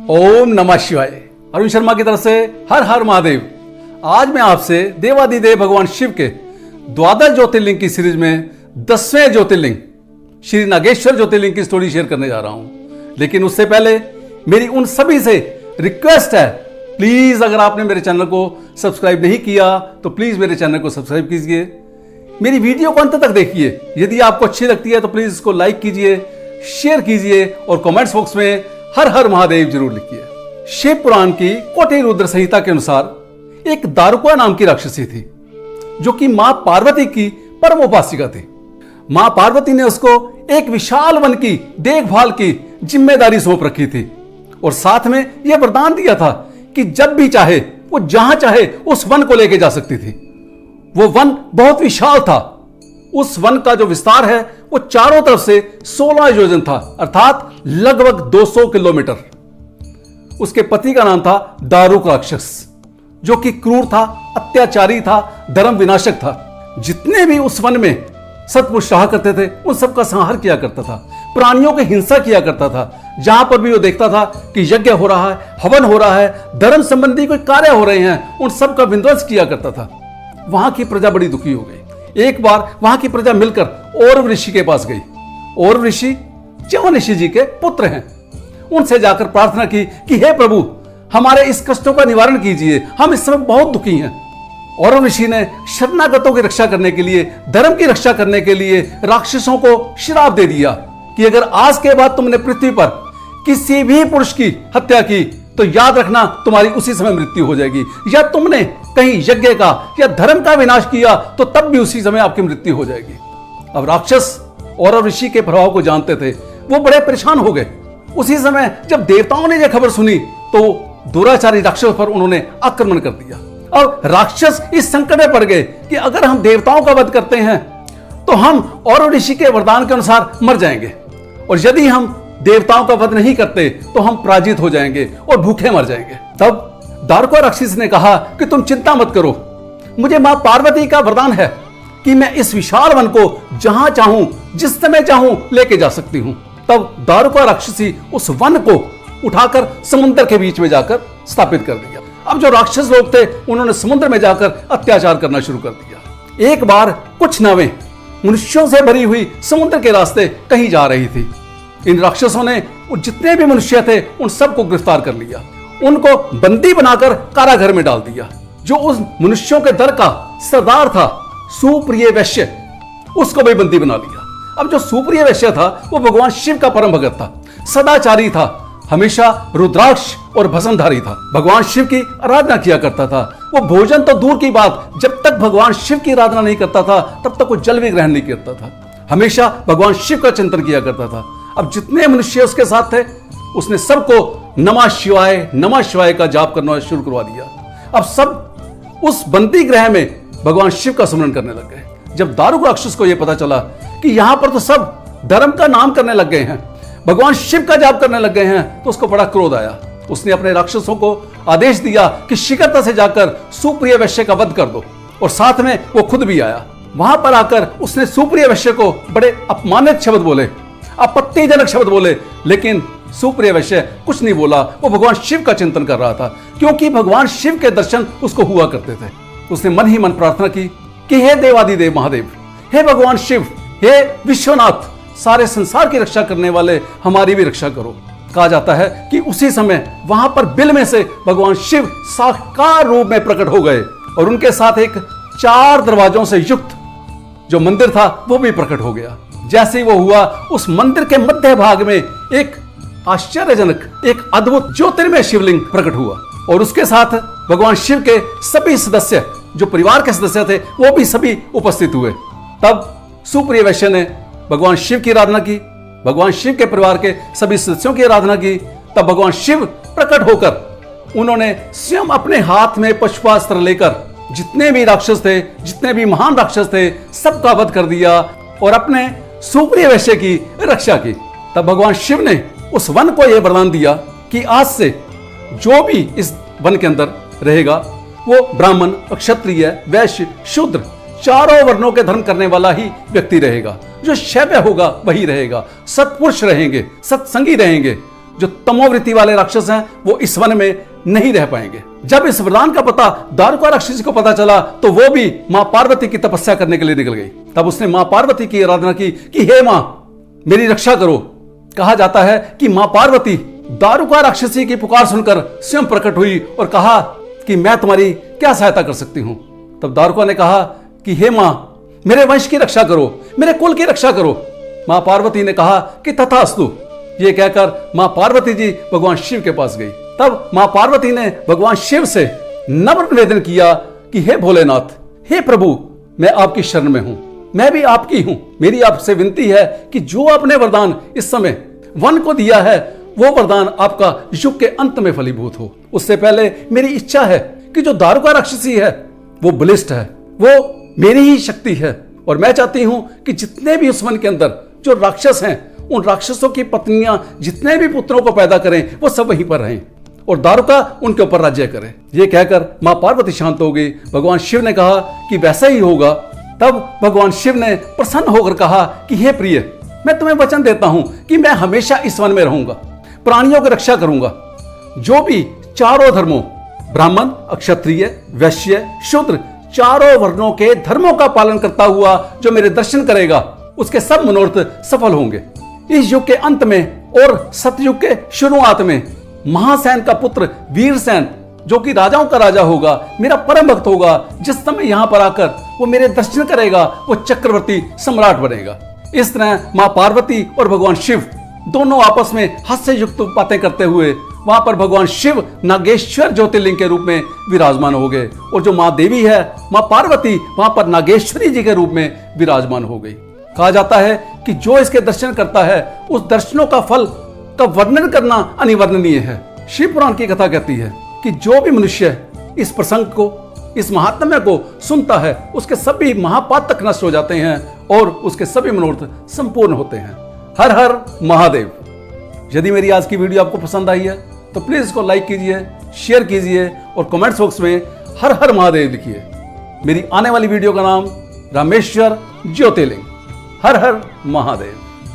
ओम नमः शिवाय। अरुण शर्मा की तरफ से हर हर महादेव। आज मैं आपसे देवादिदेव भगवान शिव के द्वादश ज्योतिर्लिंग की सीरीज में 10वें ज्योतिर्लिंग श्री नागेश्वर ज्योतिर्लिंग की स्टोरी शेयर करने जा रहा हूं। लेकिन उससे पहले मेरी उन सभी से रिक्वेस्ट है, प्लीज अगर आपने मेरे चैनल को सब्सक्राइब नहीं किया तो प्लीज मेरे चैनल को सब्सक्राइब कीजिए, मेरी वीडियो को अंत तक देखिए। यदि आपको अच्छी लगती है तो प्लीज इसको लाइक कीजिए, शेयर कीजिए और कमेंट्स बॉक्स में हर हर महादेव जरूर लिखिए। शिव पुराण की कोटि रुद्र संहिता के अनुसार एक दारुका नाम की राक्षसी थी जो कि मां पार्वती की परम उपासिका थी। मां पार्वती ने उसको एक विशाल वन की देखभाल की जिम्मेदारी सौंप रखी थी और साथ में यह वरदान दिया था कि जब भी चाहे वो जहां चाहे उस वन को लेके जा सकती थी। वो वन बहुत विशाल था। उस वन का जो विस्तार है वो चारों तरफ से 16 योजन था, अर्थात लगभग 200 किलोमीटर। उसके पति का नाम था दारुक राक्षस, जो कि क्रूर था, अत्याचारी था, धर्म विनाशक था। जितने भी उस वन में सत्पुरुष रहा करते थे उन सबका संहार किया करता था, प्राणियों की हिंसा किया करता था। जहां पर भी वो देखता था कि यज्ञ हो रहा है, हवन हो रहा है, धर्म संबंधी कोई कार्य हो रहे हैं, उन सब का विध्वंस किया करता था। वहां की प्रजा बड़ी दुखी हो गई। एक बार वहां की प्रजा मिलकर औरव ऋषि के पास गई। औरव ऋषि च्यवन ऋषि जी के पुत्र हैं। उनसे जाकर प्रार्थना की कि हे प्रभु, हमारे इस कष्टों का निवारण कीजिए, हम इस समय बहुत दुखी हैं। औरव ऋषि ने शरणागतों की रक्षा करने के लिए, धर्म की रक्षा करने के लिए राक्षसों को श्राप दे दिया कि अगर आज के बाद तुमने पृथ्वी पर किसी भी पुरुष की हत्या की तो याद रखना तुम्हारी उसी समय मृत्यु हो जाएगी, या तुमने कहीं यज्ञ का या धर्म का विनाश किया तो तब भी उसी समय आपकी मृत्यु हो जाएगी। अब राक्षस औरव ऋषि के प्रभाव को जानते थे, वो बड़े परेशान हो गए। उसी समय जब देवताओं ने यह खबर सुनी तो दुराचारी राक्षस पर उन्होंने आक्रमण कर दिया। और राक्षस इस संकट में पड़ गए कि अगर हम देवताओं का वध करते हैं तो हम औरव ऋषि के वरदान के अनुसार मर जाएंगे, और यदि हम देवताओं का वध नहीं करते तो हम पराजित हो जाएंगे और भूखे मर जाएंगे। तब दारुका राक्षस ने कहा कि तुम चिंता मत करो, मुझे मां पार्वती का वरदान है कि मैं इस विशाल वन को जहां चाहूं, जिस समय चाहूं लेके जा सकती हूं। तब दारुका राक्षसी उस वन को उठाकर समुद्र के बीच में जाकर स्थापित कर दिया। अब जो राक्षस लोग थे उन्होंने समुद्र में जाकर अत्याचार करना शुरू कर दिया। एक बार कुछ नावें मनुष्यों से भरी हुई समुद्र के रास्ते कहीं जा रही थी। इन राक्षसों ने जितने भी मनुष्य थे उन सबको गिरफ्तार कर लिया, उनको बंदी बनाकर कारागार में डाल दिया। जो उस मनुष्यों के दर का सरदार था, सुप्रिय वैश्य, उसको भी बंदी बना लिया। अब जो सुप्रिय वैश्य था वो भगवान शिव का परम भगत था, सदाचारी था, हमेशा रुद्राक्ष और भस्मधारी था, भगवान शिव की आराधना किया करता था। वो भोजन तो दूर की बात, जब तक भगवान शिव की आराधना नहीं करता था तब तक वो जल भी ग्रहण नहीं करता था, हमेशा भगवान शिव का चिंतन किया करता था। अब जितने मनुष्य उसके साथ थे उसने सबको नमः शिवाय का जाप करना शुरू करवा दिया। अब सब उस बंदी गृह में भगवान शिव का स्मरण करने लग गए। जब दारुक राक्षस को यह पता चला कि यहां पर तो सब धर्म का नाम करने लग गए हैं, भगवान शिव का जाप करने लग गए हैं, तो उसको बड़ा क्रोध आया। उसने अपने राक्षसों को आदेश दिया कि शीघ्रता से जाकर सुप्रिय वैश्य का वध कर दो, और साथ में वो खुद भी आया। वहां पर आकर उसने सुप्रिय वैश्य को बड़े अपमानित शब्द बोले, आपत्तिजनक शब्द बोले, लेकिन सुप्रिय वैश्य कुछ नहीं बोला। वो भगवान शिव का चिंतन कर रहा था, क्योंकि भगवान शिव के दर्शन उसको हुआ करते थे। उसने मन ही मन प्रार्थना की कि हे देवादिदेव महादेव, हे भगवान शिव, हे विश्वनाथ, सारे संसार की रक्षा करने वाले, हमारी भी रक्षा करो। कहा जाता है कि उसी समय वहां पर बिल में से भगवान शिव साकार रूप में प्रकट हो गए और उनके साथ एक 4 दरवाजों से युक्त जो मंदिर था वो भी प्रकट हो गया। जैसे ही वो हुआ, उस मंदिर के मध्य भाग में एक आश्चर्यजनक, एक अद्भुत ज्योतिर्मय शिवलिंग प्रकट हुआ, और उसके साथ भगवान शिव के सभी सदस्य, जो परिवार के सदस्य थे, वो भी सभी उपस्थित हुए। तब सुप्रिय वैश्य ने भगवान शिव की आराधना की, भगवान शिव के परिवार के सभी सदस्यों की आराधना की। तब भगवान शिव प्रकट होकर उन्होंने स्वयं अपने हाथ में पुष्पास्त्र लेकर जितने भी राक्षस थे, जितने भी महान राक्षस थे, सबका वध कर दिया और अपने सुप्रिय वैश्य की रक्षा की। तब भगवान शिव ने उस वन को यह वरदान दिया कि आज से जो भी इस वन के अंदर रहेगा वो ब्राह्मण, क्षत्रिय, वैश्य, शूद्र, चारों वर्णों के धर्म करने वाला ही व्यक्ति रहेगा। जो शैव्य होगा वही रहेगा, सत्पुरुष रहेंगे, सत्संगी रहेंगे, जो तमोवृत्ति वाले राक्षस हैं वो इस वन में नहीं रह पाएंगे। जब इस वरदान का पता दारुका राक्षसी को पता चला तो वो भी मां पार्वती की तपस्या करने के लिए निकल गई। तब उसने मां पार्वती की आराधना की कि हे मां मेरी रक्षा करो। कहा जाता है कि मां पार्वती दारुका राक्षसी की पुकार सुनकर स्वयं प्रकट हुई और कहा कि मैं तुम्हारी क्या सहायता कर सकती हूं। तब दारुका ने कहा कि हे मां मेरे वंश की रक्षा करो, मेरे कुल की रक्षा करो। मां पार्वती ने कहा कि तथास्तु। ये कहकर मां पार्वती जी भगवान शिव के पास गई। तब मां पार्वती ने भगवान शिव से नम्र निवेदन किया कि हे भोलेनाथ, हे प्रभु, मैं आपकी शरण में हूं, मैं भी आपकी हूं। मेरी आपसे विनती है कि जो आपने वरदान इस समय वन को दिया है वो वरदान आपका युग के अंत में फलीभूत हो। उससे पहले मेरी इच्छा है कि जो दारुका राक्षसी है वो बलिष्ठ है, वो मेरी ही शक्ति है और मैं चाहती हूं कि जितने भी उस वन के अंदर जो राक्षस हैं उन राक्षसों की पत्नियां जितने भी पुत्रों को पैदा करें वो सब वहीं पर रहें और दारुका उनके ऊपर राज्य करे। ये कहकर मां पार्वती शांत हो गई। भगवान शिव ने कहा कि वैसा ही होगा। तब भगवान शिव ने प्रसन्न होकर कहा कि हे प्रिय, मैं तुम्हें वचन देता हूं कि मैं हमेशा इस वन में रहूंगा, प्राणियों की रक्षा करूंगा। जो भी चारों धर्मों ब्राह्मण, क्षत्रिय, वैश्य, शूद्र चारों वर्णों के धर्मों का पालन करता हुआ जो मेरे दर्शन करेगा उसके सब मनोरथ सफल होंगे। इस युग के अंत में और सतयुग के शुरुआत में महासेन का पुत्र वीरसेन जो कि राजाओं का राजा होगा, मेरा परम भक्त होगा, जिस समय यहां पर आकर वो मेरे दर्शन करेगा वो चक्रवर्ती सम्राट बनेगा। इस तरह मां पार्वती और भगवान शिव दोनों आपस में हास्य युक्त बातें करते हुए वहां पर भगवान शिव नागेश्वर ज्योतिर्लिंग के रूप में विराजमान हो गए और जो मां देवी है मां पार्वती वहां पर नागेश्वरी जी के रूप में विराजमान हो गई। कहा जाता है कि जो इसके दर्शन करता है उस दर्शनों का फल का वर्णन करना अनिवर्णनीय है। शिव पुराण की कथा कहती है कि जो भी मनुष्य इस प्रसंग को, इस महात्म्य को सुनता है उसके सभी महापातक नष्ट हो जाते हैं और उसके सभी मनोरथ संपूर्ण होते हैं। हर हर महादेव। यदि मेरी आज की वीडियो आपको पसंद आई है तो प्लीज इसको लाइक कीजिए, शेयर कीजिए और कमेंट्स बॉक्स में हर हर महादेव लिखिए। मेरी आने वाली वीडियो का नाम रामेश्वर ज्योतिर्लिंग। हर हर महादेव।